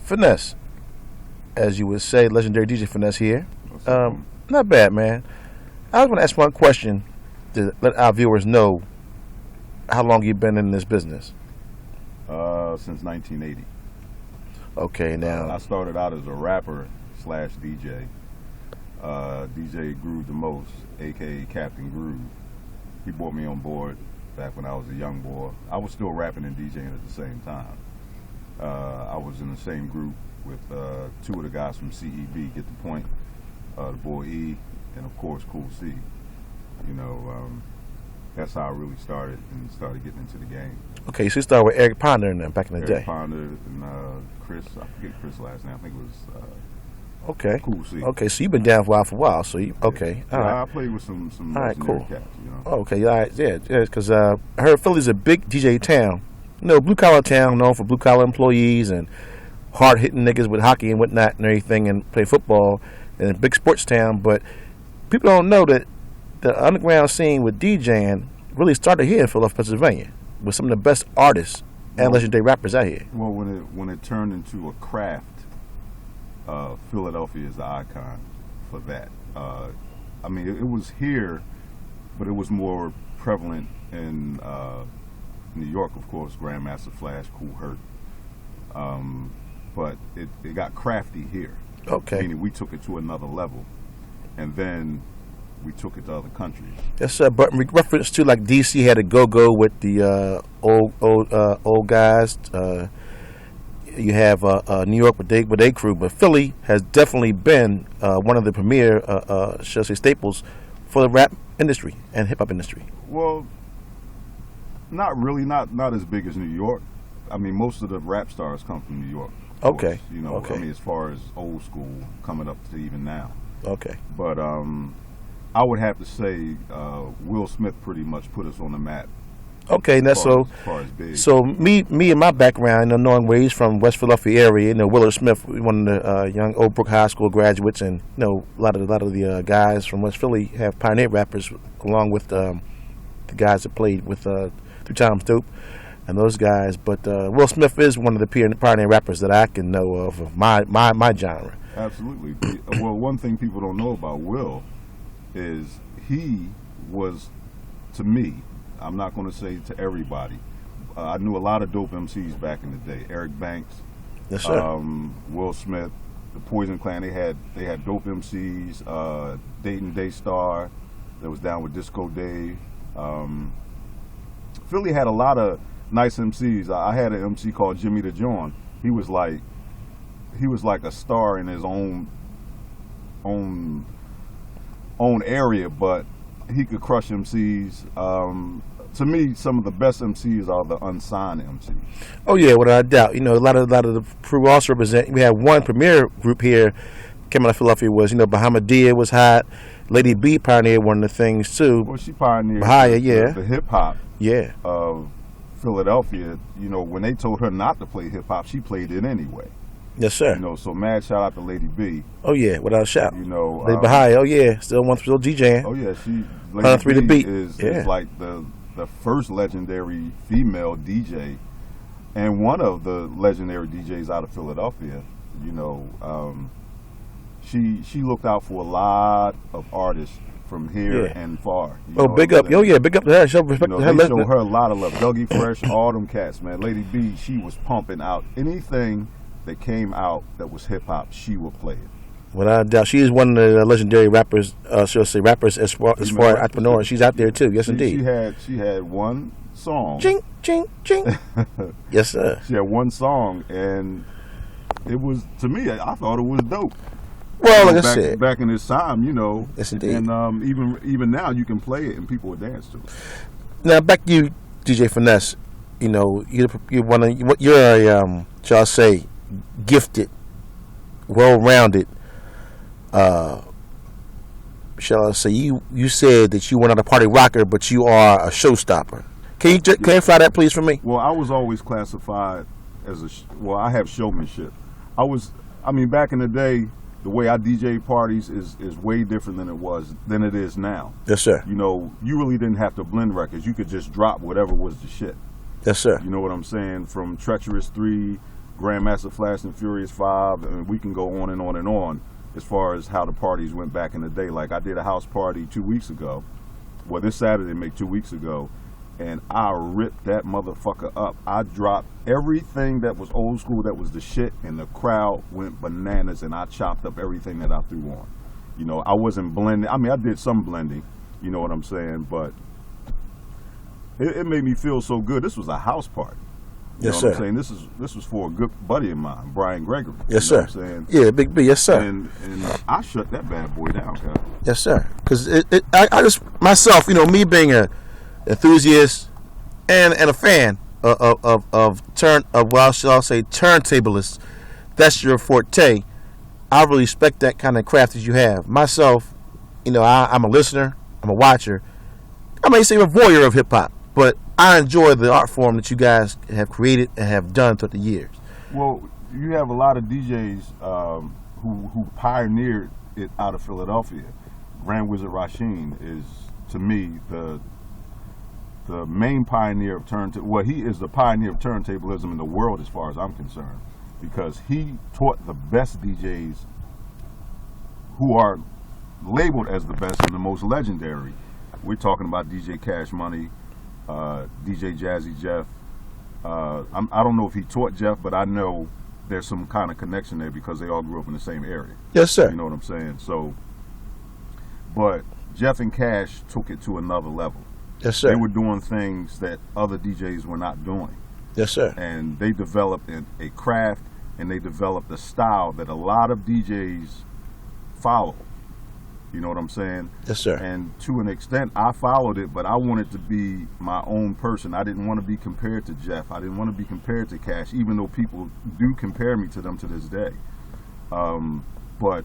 Finesse, as you would say, legendary DJ Finesse here. Not bad, man. I was going to ask one question to let our viewers know how long you've been in this business. Since 1980. Okay, now I started out as a rapper / DJ. DJ Groove the Most, aka Captain Groove. He brought me on board back when I was a young boy. I was still rapping and DJing at the same time. I was in the same group with two of the guys from CEB, Get the Point, the boy E, and of course Cool C. You know, that's how I really started getting into the game. Okay, so you started with Eric Ponder and them back in the day. Eric Ponder and Chris, I forget Chris' last name. I think it was okay. Cool C. Okay, so you've been down for a while. So you okay? Yeah. All right. I played with some all right, cool. cats. You know. Oh, okay, all right, yeah, because I heard Philly's a big DJ town. You know, blue collar town, known for blue collar employees and hard hitting niggas with hockey and whatnot and everything, and play football. And a big sports town, but people don't know that the underground scene with DJing really started here in Philadelphia, Pennsylvania, with some of the best artists and legendary rappers out here. Well, when it turned into a craft, Philadelphia is the icon for that. I mean, it was here, but it was more prevalent in New York, of course, Grandmaster Flash, Kool Herc. But it got crafty here. Okay. Meaning we took it to another level, and then we took it to other countries. Yes, but in reference to like DC had a go-go with the old guys. You have New York with they crew, but Philly has definitely been one of the premier, shall I say, staples for the rap industry and hip hop industry. Well, not really, not as big as New York. I mean, most of the rap stars come from New York. Okay. Course, you know, okay. I mean, as far as old school coming up to even now. Okay. But I would have to say Will Smith pretty much put us on the map. Okay, that's as far as big. So me and my background, you know, knowing where he's from, West Philadelphia area, you know, Willard Smith, one of the young Old Brook High School graduates, and you know, a lot of the guys from West Philly have pioneer rappers, along with the guys that played with 3 Times Dope and those guys. But Will Smith is one of the pioneer rappers that I can know of my genre. Absolutely. Well, one thing people don't know about Will is he was, to me, I'm not going to say to everybody, I knew a lot of dope MCs back in the day. Eric Banks, yes, sir. Will Smith, the Poison Clan. They had dope MCs. Dayton Daystar, that was down with Disco Dave. Philly had a lot of nice MCs. I had an MC called Jimmy the John. He was like a star in his own area, but he could crush MCs. To me, some of the best MCs are the unsigned MCs. Oh yeah, without a doubt. You know, a lot of the crew also represent. We had one premier group here, came out of Philadelphia. Was, you know, Bahamadia was hot. Lady B pioneered one of the things too. Well, she pioneered the hip hop. Yeah. Of Philadelphia. You know, when they told her not to play hip hop, she played it anyway. Yes, sir. You know, so mad shout out to Lady B. Oh yeah, without a shout. You know, Lady Bahia. Oh yeah, still DJing. Oh yeah, Lady B beat. Is like the first legendary female DJ, and one of the legendary DJs out of Philadelphia. You know, she looked out for a lot of artists from here and far. Big up. Oh yeah, big up to her. Show respect to her. They show her a lot of love. Dougie Fresh, all them cats, man. Lady B, she was pumping out anything that came out that was hip hop. She would play it. Without a doubt, she is one of the legendary rappers. She'll say rappers as far as entrepreneurs. She's out there too. Yes, indeed. She had one song. Ching ching ching. Yes, sir. She had one song, and it was, to me, I thought it was dope. Well, like I said, back in this time, you know. Yes, indeed. And even now, you can play it and people will dance to it. Now back to you, DJ Finesse. You know, you're a shall I say, gifted, well-rounded. Shall I say, you said that you were not a party rocker, but you are a showstopper. Can you clarify that, please, for me? Well, I was always classified as I have showmanship. Back in the day, the way I DJ parties is way different than it is now. Yes, sir. You know, you really didn't have to blend records. You could just drop whatever was the shit. Yes, sir. You know what I'm saying? From Treacherous 3 Grandmaster Flash and Furious 5, and we can go on and on and on as far as how the parties went back in the day. Like I did a house party 2 weeks ago. Well, this Saturday, make 2 weeks ago, and I ripped that motherfucker up. I dropped everything that was old school, that was the shit, and the crowd went bananas, and I chopped up everything that I threw on. You know, I wasn't blending. I mean, I did some blending, you know what I'm saying, but it made me feel so good. This was a house party. You Yes, know sir. what I'm saying? This was for a good buddy of mine, Brian Gregory. Yes, you know sir. what I'm saying? Yeah, Big B. Yes, sir. And I shut that bad boy down, cuz. Yes, sir. Because I just myself, you know, me being a enthusiast and a fan of well, shall I say, turntablists. That's your forte. I really respect that kind of craft that you have. Myself, you know, I'm a listener. I'm a watcher. I may say a voyeur of hip hop, but I enjoy the art form that you guys have created and have done through the years. Well, you have a lot of DJs who pioneered it out of Philadelphia. Grand Wizard Rasheen is, to me, the main pioneer of turntable. Well, he is the pioneer of turntablism in the world, as far as I'm concerned, because he taught the best DJs who are labeled as the best and the most legendary. We're talking about DJ Cash Money, DJ Jazzy Jeff. I don't know if he taught Jeff, but I know there's some kind of connection there because they all grew up in the same area. Yes, sir. You know what I'm saying? So, but Jeff and Cash took it to another level. Yes, sir. They were doing things that other DJs were not doing. Yes, sir. And they developed a craft, and they developed a style that a lot of DJs follow. You know what I'm saying? Yes, sir. And to an extent, I followed it, but I wanted to be my own person. I didn't want to be compared to Jeff. I didn't want to be compared to Cash, even though people do compare me to them to this day. But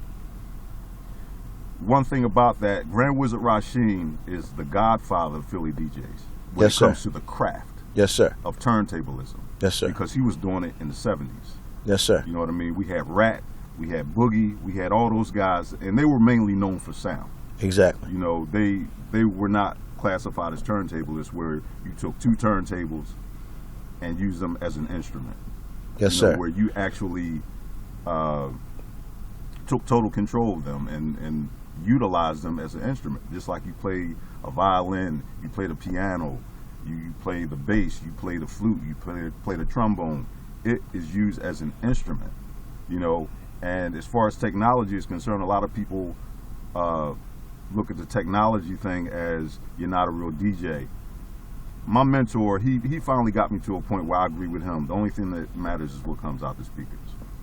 one thing about that, Grand Wizard Rasheen is the godfather of Philly DJs when Yes, it comes sir. to the craft Yes, sir. of turntablism. Yes, sir. Because he was doing it in the 70s. Yes, sir. You know what I mean? We had Rat, we had Boogie, we had all those guys, and they were mainly known for sound. Exactly. You know, they were not classified as turntablists, where you took two turntables and used them as an instrument. Yes, You know, sir. where you actually took total control of them and utilized them as an instrument. Just like you play a violin, you play the piano, you play the bass, you play the flute, you play the trombone. It is used as an instrument, you know. And as far as technology is concerned, a lot of people look at the technology thing as you're not a real DJ. My mentor, he finally got me to a point where I agree with him. The only thing that matters is what comes out the speakers.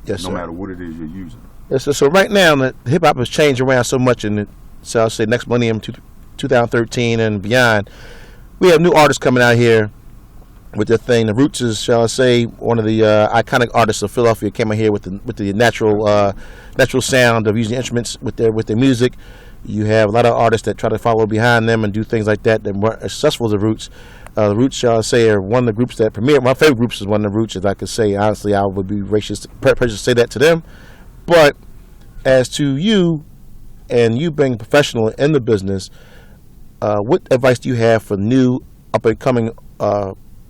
Yes, no sir. matter what it is you're using. Yes, sir. So right now, the hip hop has changed around so much in the, so I'll say next millennium, 2013 and beyond. We have new artists coming out here with their thing. The Roots is, shall I say, one of the iconic artists of Philadelphia. Came out here with the natural sound of using instruments with their music. You have a lot of artists that try to follow behind them and do things like that weren't as successful as the Roots. The Roots, shall I say, are one of the groups that premiere. My favorite groups is one of the Roots, as I could say. Honestly, I would be prejudiced to say that to them. But as to you, and you being a professional in the business, what advice do you have for new up-and-coming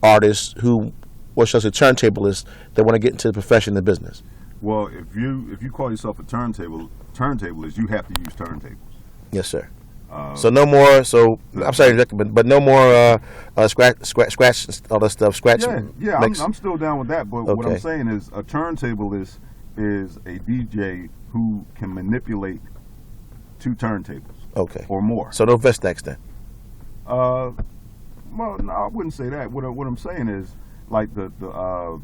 artists who, what shall I say, turntablists that want to get into the profession of business? Well, if you call yourself a turntablist, you have to use turntables. Yes, sir. So no more. So I'm sorry, but no more scratch, all that stuff. Scratch. Yeah, I'm still down with that. But what Okay. I'm saying is, a turntablist is a DJ who can manipulate two turntables. Okay. Or more. So no Vestax then. Well, no, I wouldn't say that. What I'm saying is, like the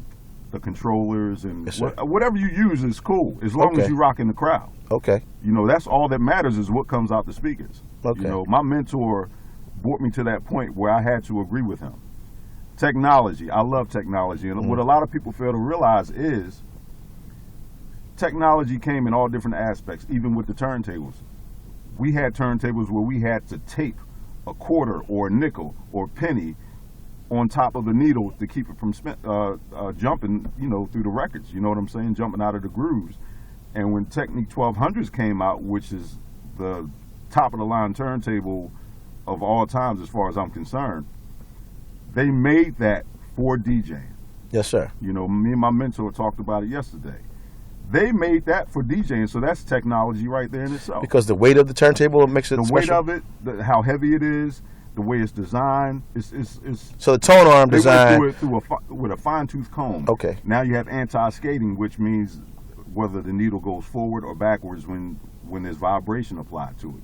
controllers and Yes, sir. whatever you use is cool as long as Okay. you rock in the crowd. Okay. You know, that's all that matters is what comes out the speakers. Okay. You know, my mentor brought me to that point where I had to agree with him. Technology, I love technology, and what a lot of people fail to realize is technology came in all different aspects, even with the turntables. We had turntables where we had to tape a quarter or a nickel or a penny on top of the needle to keep it from jumping, you know, through the records. You know what I'm saying? Jumping out of the grooves. And when Technique 1200s came out, which is the top of the line turntable of all times as far as I'm concerned, they made that for DJing. Yes, sir. You know, me and my mentor talked about it yesterday. They made that for DJing, so that's technology right there in itself. Because the weight of the turntable makes it The special. weight of it, how heavy it is, the way it's designed, it's So the tone arm they design. went through it with a fine tooth comb. Okay. Now you have anti-skating, which means whether the needle goes forward or backwards when there's vibration applied to it.